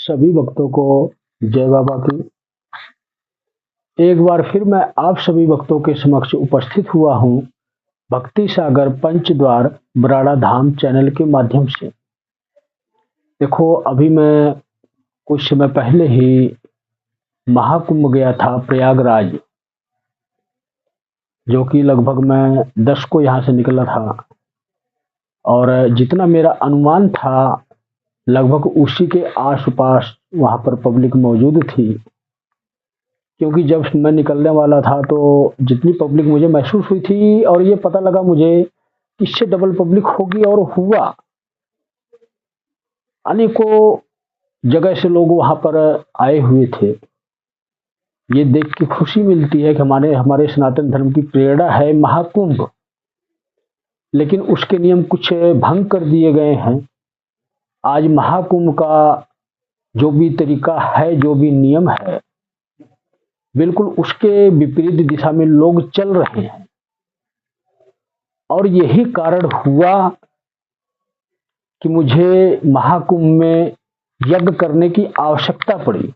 सभी भक्तों को जय बाबा की। एक बार फिर मैं आप सभी भक्तों के समक्ष उपस्थित हुआ हूँ भक्ति सागर पंचद्वार बराड़ा धाम चैनल के माध्यम से। देखो, अभी मैं कुछ समय पहले ही महाकुंभ गया था प्रयागराज, जो कि लगभग मैं 10 को यहाँ से निकला था और जितना मेरा अनुमान था लगभग उसी के आसपास वहाँ पर पब्लिक मौजूद थी। क्योंकि जब मैं निकलने वाला था तो जितनी पब्लिक मुझे महसूस हुई थी और ये पता लगा मुझे कि इससे डबल पब्लिक होगी, और हुआ। अनेकों जगह से लोग वहाँ पर आए हुए थे। ये देख के खुशी मिलती है कि हमारे सनातन धर्म की प्रेरणा है महाकुंभ, लेकिन उसके नियम कुछ भंग कर दिए गए हैं। आज महाकुंभ का जो भी तरीका है, जो भी नियम है, बिल्कुल उसके विपरीत दिशा में लोग चल रहे हैं। और यही कारण हुआ कि मुझे महाकुंभ में यज्ञ करने की आवश्यकता पड़ी।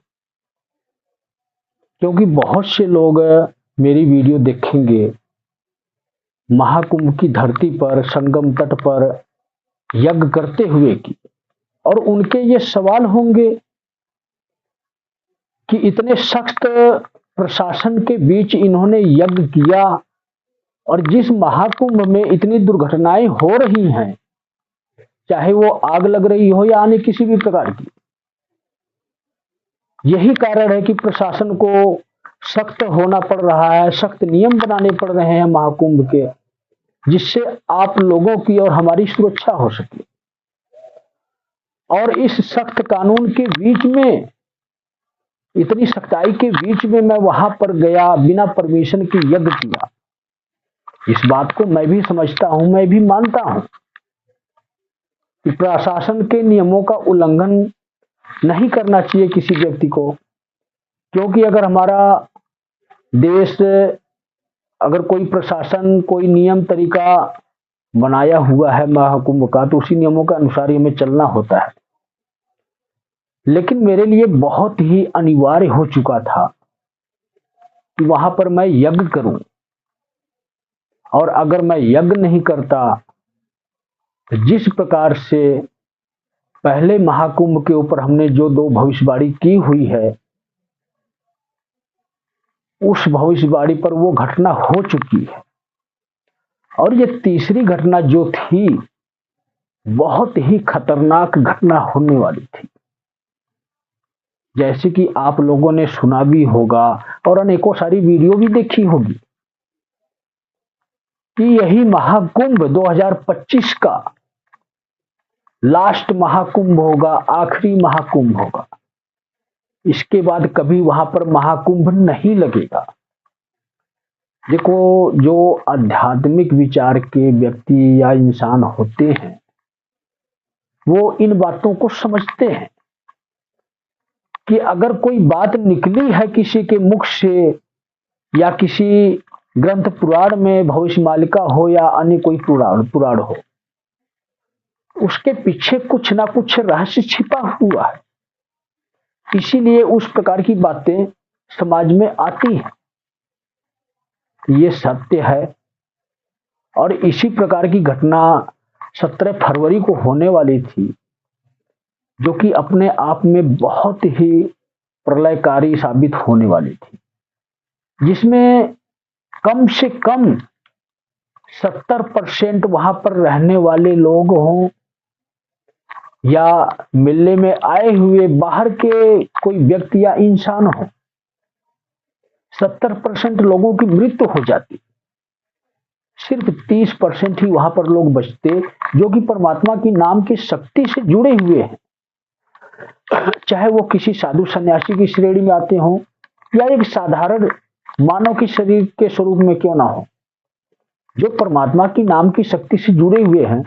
क्योंकि बहुत से लोग मेरी वीडियो देखेंगे महाकुंभ की धरती पर, संगम तट पर यज्ञ करते हुए की, और उनके ये सवाल होंगे कि इतने सख्त प्रशासन के बीच इन्होंने यज्ञ किया और जिस महाकुंभ में इतनी दुर्घटनाएं हो रही हैं, चाहे वो आग लग रही हो या अन्य किसी भी प्रकार की, यही कारण है कि प्रशासन को सख्त होना पड़ रहा है, सख्त नियम बनाने पड़ रहे हैं महाकुंभ के, जिससे आप लोगों की और हमारी सुरक्षा हो सके। और इस सख्त कानून के बीच में, इतनी सख्ताई के बीच में मैं वहां पर गया, बिना परमिशन के यज्ञ किया। इस बात को मैं भी समझता हूं, मैं भी मानता हूं कि प्रशासन के नियमों का उल्लंघन नहीं करना चाहिए किसी व्यक्ति को। क्योंकि अगर हमारा देश, अगर कोई प्रशासन कोई नियम तरीका बनाया हुआ है महाकुंभ का, तो उसी नियमों के अनुसार हमें चलना होता है। लेकिन मेरे लिए बहुत ही अनिवार्य हो चुका था कि वहां पर मैं यज्ञ करूं, और अगर मैं यज्ञ नहीं करता, जिस प्रकार से पहले महाकुंभ के ऊपर हमने जो 2 भविष्यवाणी की हुई है, उस भविष्यवाणी पर वो घटना हो चुकी है। और ये तीसरी घटना जो थी, बहुत ही खतरनाक घटना होने वाली थी। जैसे कि आप लोगों ने सुना भी होगा और अनेकों सारी वीडियो भी देखी होगी कि यही महाकुंभ 2025 का लास्ट महाकुंभ होगा, आखिरी महाकुंभ होगा। इसके बाद कभी वहां पर महाकुंभ नहीं लगेगा। देखो, जो आध्यात्मिक विचार के व्यक्ति या इंसान होते हैं, वो इन बातों को समझते हैं कि अगर कोई बात निकली है किसी के मुख से, या किसी ग्रंथ पुराण में भविष्यमालिका हो या अन्य कोई पुराण हो, उसके पीछे कुछ ना कुछ रहस्य छिपा हुआ है। इसीलिए उस प्रकार की बातें समाज में आती हैं। ये सत्य है। और इसी प्रकार की घटना 17 फरवरी को होने वाली थी, जो कि अपने आप में बहुत ही प्रलयकारी साबित होने वाली थी, जिसमें कम से कम 70% वहां पर रहने वाले लोग हों, या मिलने में आए हुए बाहर के कोई व्यक्ति या इंसान हो, 70% लोगों की मृत्यु हो जाती। सिर्फ 30% ही वहां पर लोग बचते, जो कि परमात्मा की नाम की शक्ति से जुड़े हुए हैं। चाहे वो किसी साधु सन्यासी की श्रेणी में आते हों या एक साधारण मानव के शरीर के स्वरूप में क्यों ना हो, जो परमात्मा की नाम की शक्ति से जुड़े हुए हैं,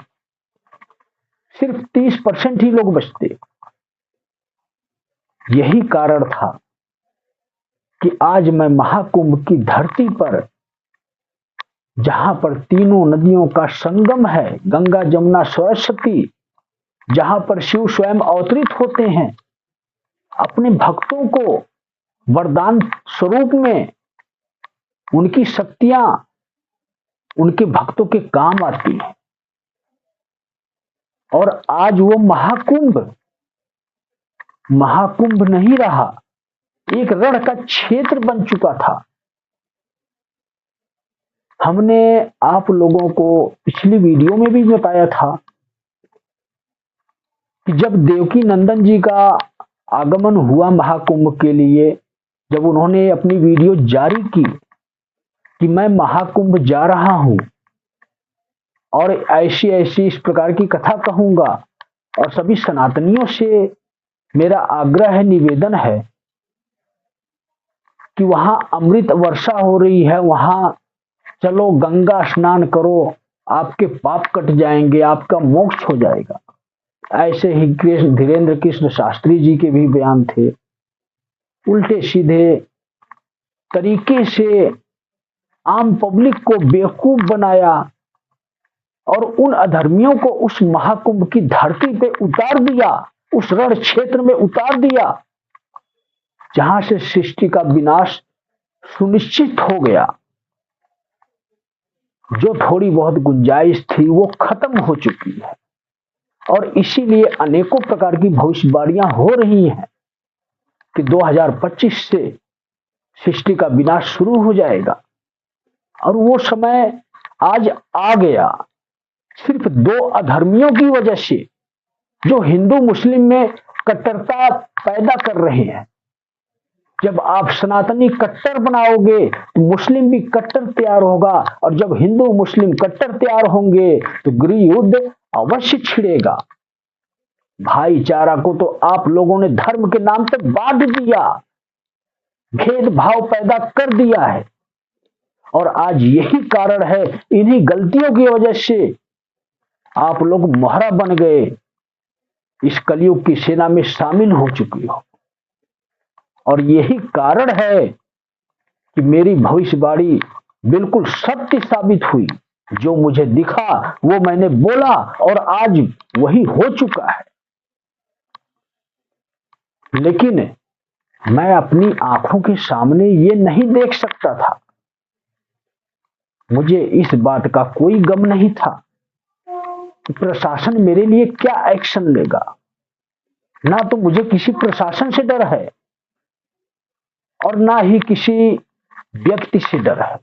सिर्फ 30% ही लोग बचते। यही कारण था कि आज मैं महाकुंभ की धरती पर, जहां पर तीनों नदियों का संगम है, गंगा जमुना सरस्वती, जहां पर शिव स्वयं अवतरित होते हैं, अपने भक्तों को वरदान स्वरूप में उनकी शक्तियां उनके भक्तों के काम आती है। और आज वो महाकुंभ नहीं रहा, एक रण का क्षेत्र बन चुका था। हमने आप लोगों को पिछली वीडियो में भी बताया था कि जब देवकी नंदन जी का आगमन हुआ महाकुंभ के लिए, जब उन्होंने अपनी वीडियो जारी की कि मैं महाकुंभ जा रहा हूं और ऐसी ऐसी इस प्रकार की कथा कहूंगा, और सभी सनातनियों से मेरा आग्रह है, निवेदन है कि वहां अमृत वर्षा हो रही है, वहां चलो गंगा स्नान करो, आपके पाप कट जाएंगे, आपका मोक्ष हो जाएगा। ऐसे ही धीरेन्द्र कृष्ण शास्त्री जी के भी बयान थे। उल्टे सीधे तरीके से आम पब्लिक को बेवकूफ बनाया और उन अधर्मियों को उस महाकुंभ की धरती पे उतार दिया, उस रण क्षेत्र में उतार दिया जहां से सृष्टि का विनाश सुनिश्चित हो गया। जो थोड़ी बहुत गुंजाइश थी वो खत्म हो चुकी है, और इसीलिए अनेकों प्रकार की भविष्यवाणियां हो रही हैं कि 2025 से सृष्टि का विनाश शुरू हो जाएगा। और वो समय आज आ गया, सिर्फ दो अधर्मियों की वजह से, जो हिंदू मुस्लिम में कट्टरता पैदा कर रहे हैं। जब आप सनातनी कट्टर बनाओगे तो मुस्लिम भी कट्टर तैयार होगा, और जब हिंदू मुस्लिम कट्टर तैयार होंगे तो गृह युद्ध अवश्य छिड़ेगा। भाईचारा को तो आप लोगों ने धर्म के नाम पे बांट दिया, भेदभाव पैदा कर दिया है, और आज यही कारण है, इन्हीं गलतियों की वजह से आप लोग मोहरा बन गए, इस कलयुग की सेना में शामिल हो चुकी हो। और यही कारण है कि मेरी भविष्यवाणी बिल्कुल सत्य साबित हुई। जो मुझे दिखा वो मैंने बोला, और आज वही हो चुका है। लेकिन मैं अपनी आंखों के सामने ये नहीं देख सकता था, मुझे इस बात का कोई गम नहीं था कि प्रशासन मेरे लिए क्या एक्शन लेगा। ना तो मुझे किसी प्रशासन से डर है और ना ही किसी व्यक्ति से डर है।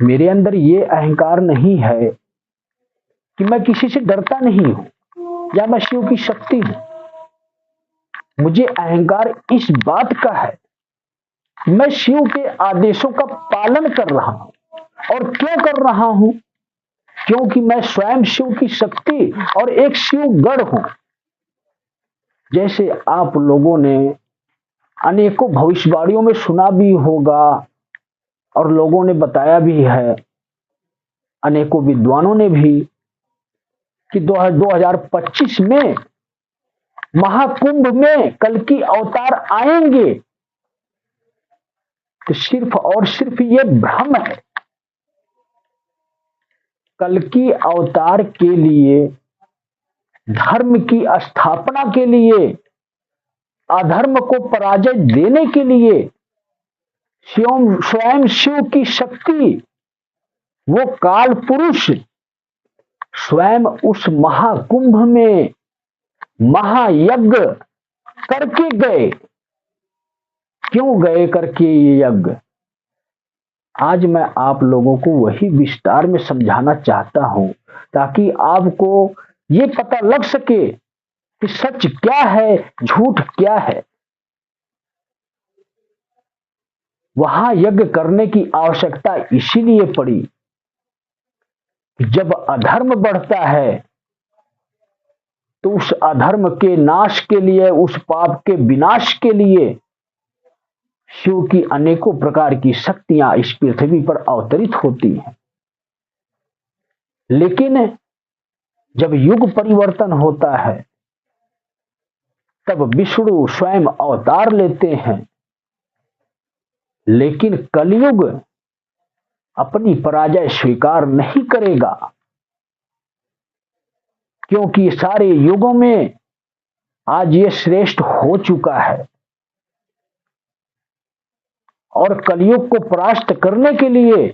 मेरे अंदर ये अहंकार नहीं है कि मैं किसी से डरता नहीं हूं या मैं शिव की शक्ति हूं। मुझे अहंकार इस बात का है, मैं शिव के आदेशों का पालन कर रहा हूं। और क्यों कर रहा हूं? क्योंकि मैं स्वयं शिव की शक्ति और एक शिव गढ़ हूं। जैसे आप लोगों ने अनेकों भविष्यवाणियों में सुना भी होगा और लोगों ने बताया भी है, अनेकों विद्वानों ने भी, कि 2025 में महाकुंभ में कल्कि अवतार आएंगे। तो सिर्फ और सिर्फ ये भ्रम है। कल्कि अवतार के लिए, धर्म की स्थापना के लिए, अधर्म को पराजय देने के लिए स्वयं शिव की शक्ति, वो काल पुरुष स्वयं उस महाकुंभ में महायज्ञ करके गए। क्यों गए करके ये यज्ञ? आज मैं आप लोगों को वही विस्तार में समझाना चाहता हूं, ताकि आपको ये पता लग सके कि सच क्या है, झूठ क्या है। वहां यज्ञ करने की आवश्यकता इसीलिए पड़ी, जब अधर्म बढ़ता है तो उस अधर्म के नाश के लिए, उस पाप के विनाश के लिए शिव की अनेकों प्रकार की शक्तियां इस पृथ्वी पर अवतरित होती हैं। लेकिन जब युग परिवर्तन होता है तब विष्णु स्वयं अवतार लेते हैं। लेकिन कलयुग अपनी पराजय स्वीकार नहीं करेगा, क्योंकि सारे युगों में आज ये श्रेष्ठ हो चुका है और कलयुग को परास्त करने के लिए,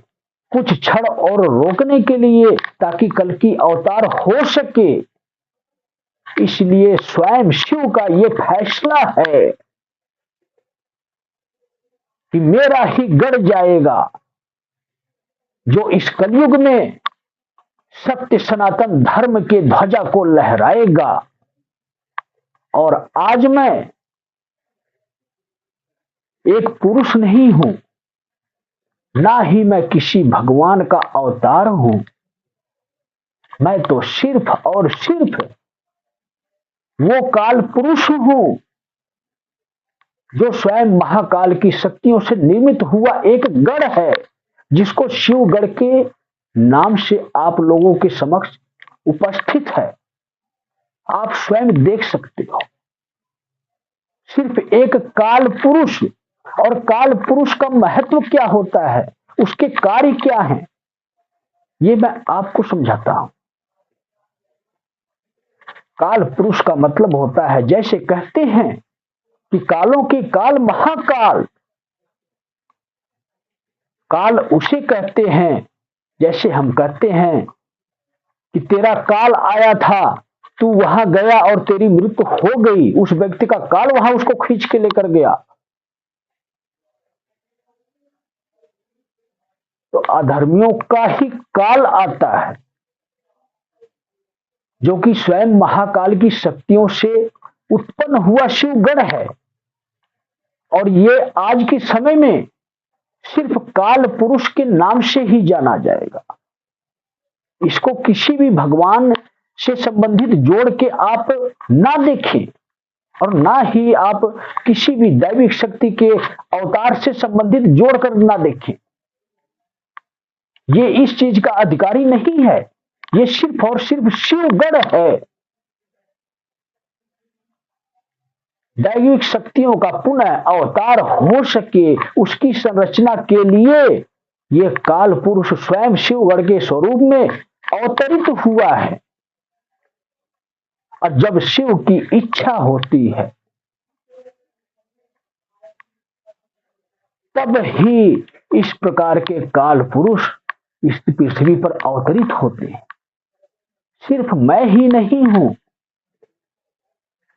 कुछ क्षण और रोकने के लिए, ताकि कल की अवतार हो सके, इसलिए स्वयं शिव का ये फैसला है कि मेरा ही गढ़ जाएगा जो इस कलयुग में सत्य सनातन धर्म के ध्वजा को लहराएगा। और आज मैं एक पुरुष नहीं हूं, ना ही मैं किसी भगवान का अवतार हूं। मैं तो सिर्फ और सिर्फ वो काल पुरुष हूं जो स्वयं महाकाल की शक्तियों से निर्मित हुआ एक गढ़ है, जिसको शिवगढ़ के नाम से आप लोगों के समक्ष उपस्थित है। आप स्वयं देख सकते हो। सिर्फ एक काल पुरुष, और काल पुरुष का महत्व क्या होता है, उसके कार्य क्या हैं, ये मैं आपको समझाता हूं। काल पुरुष का मतलब होता है, जैसे कहते हैं कि कालों के काल महाकाल। काल उसे कहते हैं, जैसे हम कहते हैं कि तेरा काल आया था, तू वहां गया और तेरी मृत्यु हो गई, उस व्यक्ति का काल वहां उसको खींच के लेकर गया। तो अधर्मियों का ही काल आता है, जो कि स्वयं महाकाल की शक्तियों से उत्पन्न हुआ शिवगढ़ है। और ये आज के समय में सिर्फ काल पुरुष के नाम से ही जाना जाएगा। इसको किसी भी भगवान से संबंधित जोड़ के आप ना देखें, और ना ही आप किसी भी दैविक शक्ति के अवतार से संबंधित जोड़कर ना देखें। ये इस चीज का अधिकारी नहीं है, ये सिर्फ और सिर्फ शिवगढ़ है। दैविक शक्तियों का पुनः अवतार हो सके, उसकी संरचना के लिए ये काल पुरुष स्वयं शिवगढ़ के स्वरूप में अवतरित हुआ है। और जब शिव की इच्छा होती है, तब ही इस प्रकार के काल पुरुष इस पृथ्वी पर अवतरित होते हैं। सिर्फ मैं ही नहीं हूं,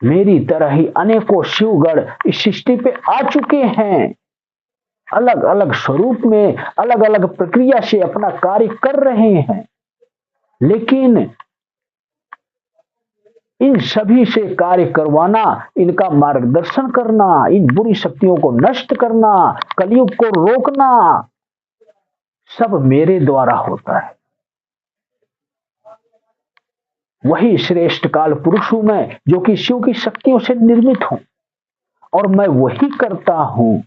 मेरी तरह ही अनेकों शिवगढ़ इस सृष्टि पे आ चुके हैं, अलग अलग स्वरूप में, अलग अलग प्रक्रिया से अपना कार्य कर रहे हैं। लेकिन इन सभी से कार्य करवाना, इनका मार्गदर्शन करना, इन बुरी शक्तियों को नष्ट करना, कलयुग को रोकना, सब मेरे द्वारा होता है। वही श्रेष्ठ काल पुरुष हूं मैं, जो कि शिव की शक्तियों से निर्मित हूं। और मैं वही करता हूं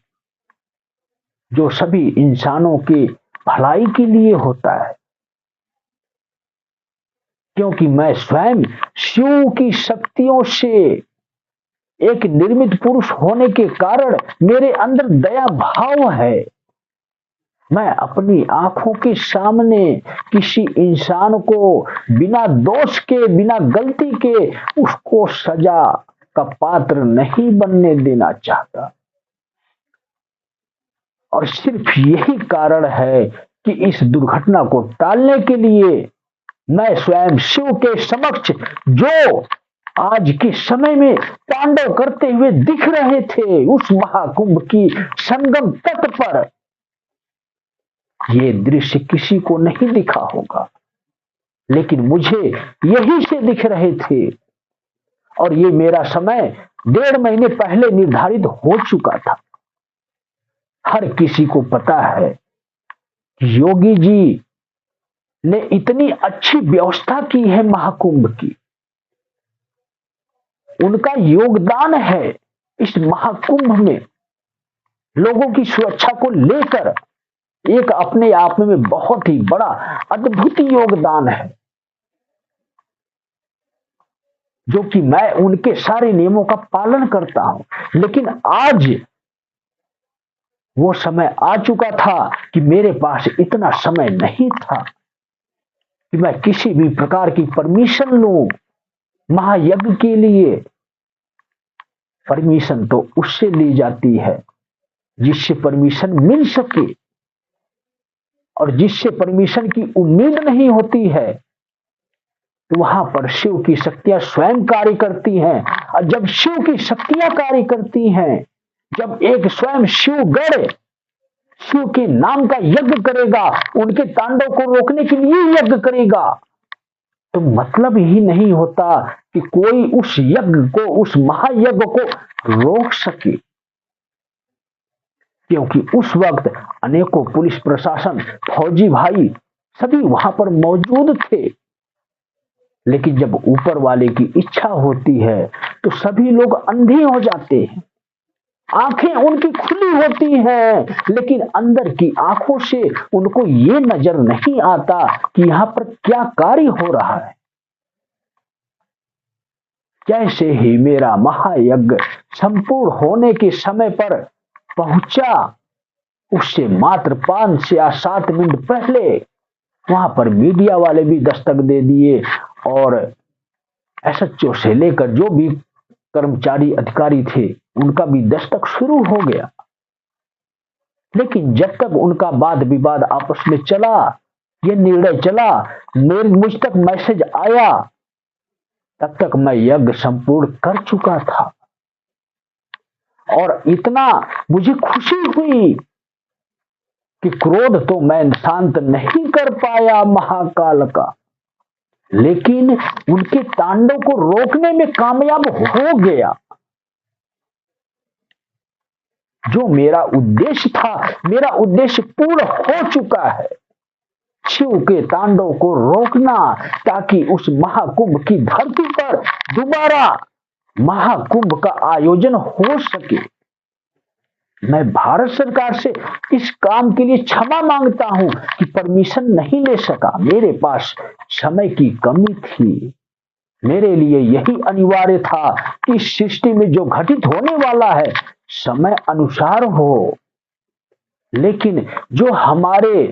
जो सभी इंसानों की भलाई के लिए होता है, क्योंकि मैं स्वयं शिव की शक्तियों से एक निर्मित पुरुष होने के कारण मेरे अंदर दया भाव है। मैं अपनी आंखों के सामने किसी इंसान को बिना दोष के, बिना गलती के उसको सजा का पात्र नहीं बनने देना चाहता। और सिर्फ यही कारण है कि इस दुर्घटना को टालने के लिए मैं स्वयं शिव के समक्ष, जो आज के समय में तांडव करते हुए दिख रहे थे उस महाकुंभ की संगम तट पर, ये दृश्य किसी को नहीं दिखा होगा, लेकिन मुझे यही से दिख रहे थे। और ये मेरा समय 1.5 महीने पहले निर्धारित हो चुका था। हर किसी को पता है कि योगी जी ने इतनी अच्छी व्यवस्था की है महाकुंभ की, उनका योगदान है इस महाकुंभ में लोगों की सुरक्षा को लेकर, एक अपने आप में बहुत ही बड़ा अद्भुत योगदान है, जो कि मैं उनके सारे नियमों का पालन करता हूं। लेकिन आज वो समय आ चुका था कि मेरे पास इतना समय नहीं था कि मैं किसी भी प्रकार की परमिशन लूं महायज्ञ के लिए। परमिशन तो उससे ली जाती है जिससे परमिशन मिल सके, और जिससे परमिशन की उम्मीद नहीं होती है, तो वहां पर शिव की शक्तियां स्वयं कार्य करती हैं। और जब शिव की शक्तियां कार्य करती हैं, जब एक स्वयं शिव गण शिव के नाम का यज्ञ करेगा, उनके तांडव को रोकने के लिए यज्ञ करेगा, तो मतलब ही नहीं होता कि कोई उस यज्ञ को, उस महायज्ञ को रोक सके। क्योंकि उस वक्त अनेकों पुलिस प्रशासन, फौजी भाई सभी वहां पर मौजूद थे। लेकिन जब ऊपर वाले की इच्छा होती है तो सभी लोग अंधे हो जाते हैं। आंखें उनकी खुली होती हैं, लेकिन अंदर की आंखों से उनको ये नजर नहीं आता कि यहां पर क्या कार्य हो रहा है। जैसे ही मेरा महायज्ञ संपूर्ण होने के समय पर पहुंचा, उससे मात्र 5 से 7 मिनट पहले वहां पर मीडिया वाले भी दस्तक दे दिए, और एसएचओ से लेकर जो भी कर्मचारी अधिकारी थे उनका भी दस्तक शुरू हो गया। लेकिन जब तक उनका वाद विवाद आपस में चला, ये निर्णय चला, मुझ तक मैसेज आया, तब तक मैं यज्ञ संपूर्ण कर चुका था। और इतना मुझे खुशी हुई कि क्रोध तो मैं शांत नहीं कर पाया महाकाल का, लेकिन उनके तांडव को रोकने में कामयाब हो गया। जो मेरा उद्देश्य था, मेरा उद्देश्य पूर्ण हो चुका है, शिव के तांडव को रोकना, ताकि उस महाकुंभ की धरती पर दोबारा महाकुंभ का आयोजन हो सके। मैं भारत सरकार से इस काम के लिए क्षमा मांगता हूं कि परमिशन नहीं ले सका। मेरे पास समय की कमी थी। मेरे लिए यही अनिवार्य था कि इस सृष्टि में जो घटित होने वाला है समय अनुसार हो। लेकिन जो हमारे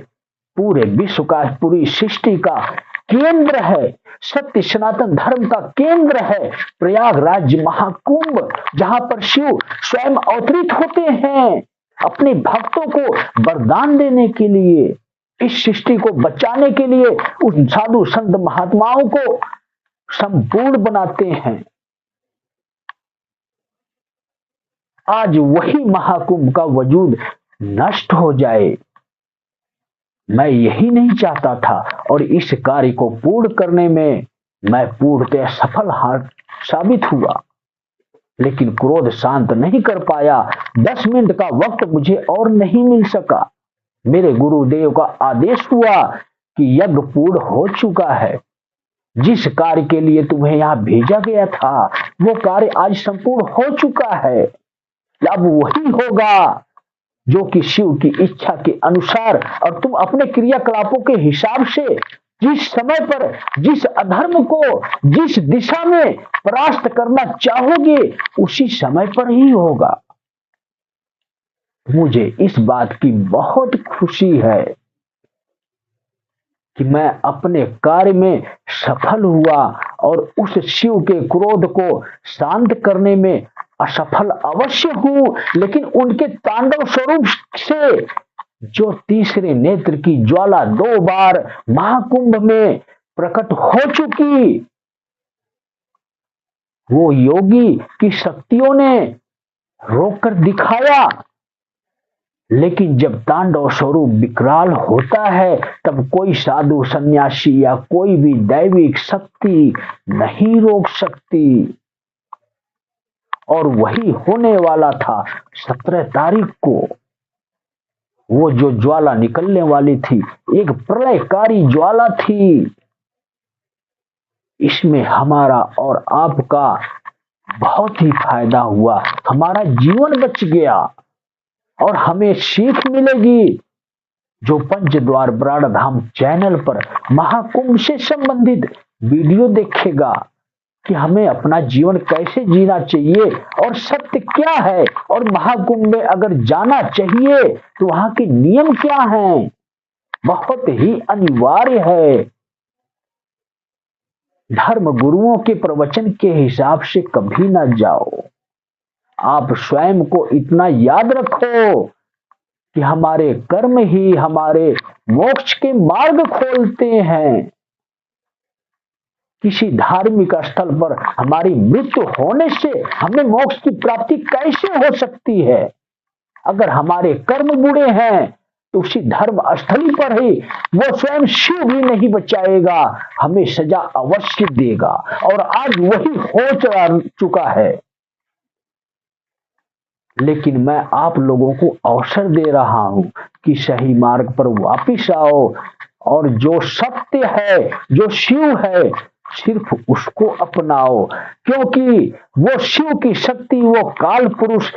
पूरे विश्व का, पूरी सृष्टि का केंद्र है, सत्य सनातन धर्म का केंद्र है प्रयागराज महाकुंभ, जहां पर शिव स्वयं अवतरित होते हैं अपने भक्तों को वरदान देने के लिए, इस सृष्टि को बचाने के लिए, उन साधु संत महात्माओं को संपूर्ण बनाते हैं। आज वही महाकुंभ का वजूद नष्ट हो जाए, मैं यही नहीं चाहता था। और इस कार्य को पूर्ण करने में मैं पूर्णतः सफल साबित हुआ, लेकिन क्रोध शांत नहीं कर पाया। 10 मिनट का वक्त मुझे और नहीं मिल सका। मेरे गुरुदेव का आदेश हुआ कि यज्ञ पूर्ण हो चुका है, जिस कार्य के लिए तुम्हें यहां भेजा गया था वो कार्य आज संपूर्ण हो चुका है। अब वही होगा जो कि शिव की इच्छा के अनुसार, और तुम अपने क्रियाकलापों के हिसाब से जिस समय पर, जिस अधर्म को जिस दिशा में परास्त करना चाहोगे, उसी समय पर ही होगा। मुझे इस बात की बहुत खुशी है कि मैं अपने कार्य में सफल हुआ, और उस शिव के क्रोध को शांत करने में असफल अवश्य हूं, लेकिन उनके तांडव स्वरूप से जो तीसरे नेत्र की ज्वाला 2 बार महाकुंभ में प्रकट हो चुकी, वो योगी की शक्तियों ने रोककर दिखाया। लेकिन जब तांडव स्वरूप विकराल होता है, तब कोई साधु सन्यासी या कोई भी दैविक शक्ति नहीं रोक सकती। और वही होने वाला था 17 तारीख को। वो जो ज्वाला निकलने वाली थी, एक प्रलयकारी ज्वाला थी। इसमें हमारा और आपका बहुत ही फायदा हुआ, हमारा जीवन बच गया। और हमें सीख मिलेगी, जो पंचद्वार प्राणधाम चैनल पर महाकुंभ से संबंधित वीडियो देखेगा, कि हमें अपना जीवन कैसे जीना चाहिए और सत्य क्या है, और महाकुंभ में अगर जाना चाहिए तो वहां के नियम क्या हैं। बहुत ही अनिवार्य है। धर्म गुरुओं के प्रवचन के हिसाब से कभी ना जाओ। आप स्वयं को इतना याद रखो कि हमारे कर्म ही हमारे मोक्ष के मार्ग खोलते हैं। किसी धार्मिक स्थल पर हमारी मृत्यु होने से हमें मोक्ष की प्राप्ति कैसे हो सकती है? अगर हमारे कर्म बुरे हैं तो उसी धर्म स्थली पर ही वो स्वयं शिव भी नहीं बचाएगा, हमें सजा अवश्य देगा। और आज वही हो चुका है। लेकिन मैं आप लोगों को अवसर दे रहा हूं कि सही मार्ग पर वापिस आओ और जो सत्य है, जो शिव है, सिर्फ उसको अपनाओ। क्योंकि वो शिव की शक्ति, वो काल पुरुष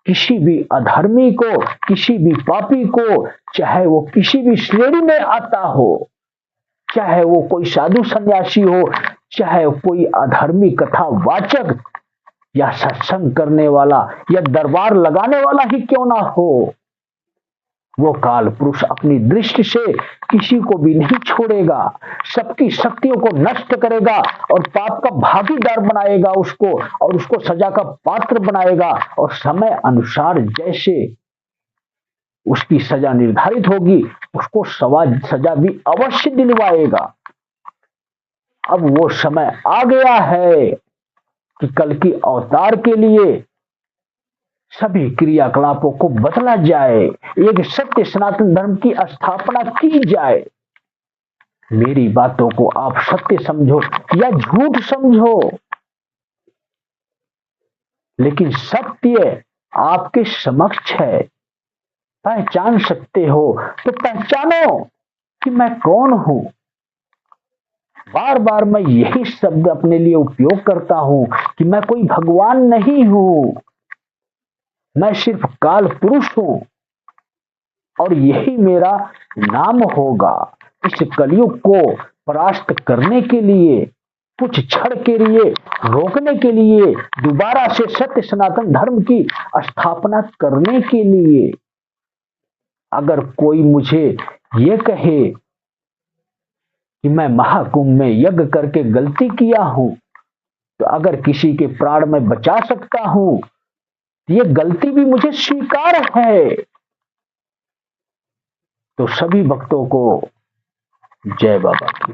किसी भी अधर्मी को, किसी भी पापी को, चाहे वो किसी भी श्रेणी में आता हो, चाहे वो कोई साधु सन्यासी हो, चाहे कोई अधर्मी कथा वाचक या सत्संग करने वाला या दरबार लगाने वाला ही क्यों ना हो, वो काल पुरुष अपनी दृष्टि से किसी को भी नहीं छोड़ेगा, सबकी शक्तियों को नष्ट करेगा और पाप का भागीदार बनाएगा उसको, और उसको सजा का पात्र बनाएगा। और समय अनुसार जैसे उसकी सजा निर्धारित होगी, उसको सजा भी अवश्य दिलवाएगा। अब वो समय आ गया है कि कल की अवतार के लिए सभी क्रियाकलापों को बदला जाए, एक सत्य सनातन धर्म की स्थापना की जाए। मेरी बातों को आप सत्य समझो या झूठ समझो, लेकिन सत्य आपके समक्ष है। पहचान सकते हो तो पहचानो कि मैं कौन हूं। बार बार मैं यही शब्द अपने लिए उपयोग करता हूं कि मैं कोई भगवान नहीं हूं, मैं सिर्फ काल पुरुष हूं और यही मेरा नाम होगा। इस कलयुग को परास्त करने के लिए, कुछ क्षण के लिए रोकने के लिए, दोबारा से सत्य सनातन धर्म की स्थापना करने के लिए। अगर कोई मुझे ये कहे कि मैं महाकुंभ में यज्ञ करके गलती किया हूं, तो अगर किसी के प्राण में बचा सकता हूं, ये गलती भी मुझे स्वीकार है। तो सभी भक्तों को जय बाबा की।